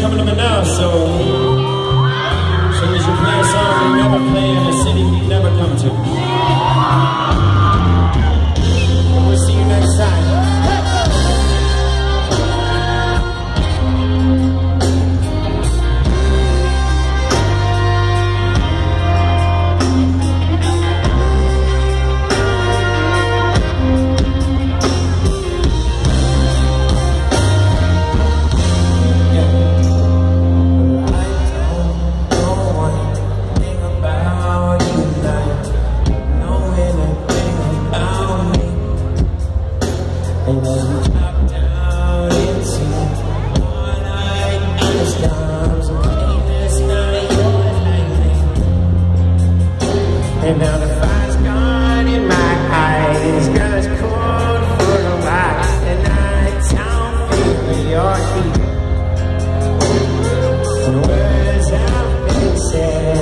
coming to MANAUS, so we should play a song we never play in a city we never come to. We'll see you next time. And as we drop down into all-night thunderstorms, it's not your lightning. And now the fire's gone in my eyes, girl, it's cold for a while, and I don't feel your heat. The words have been said.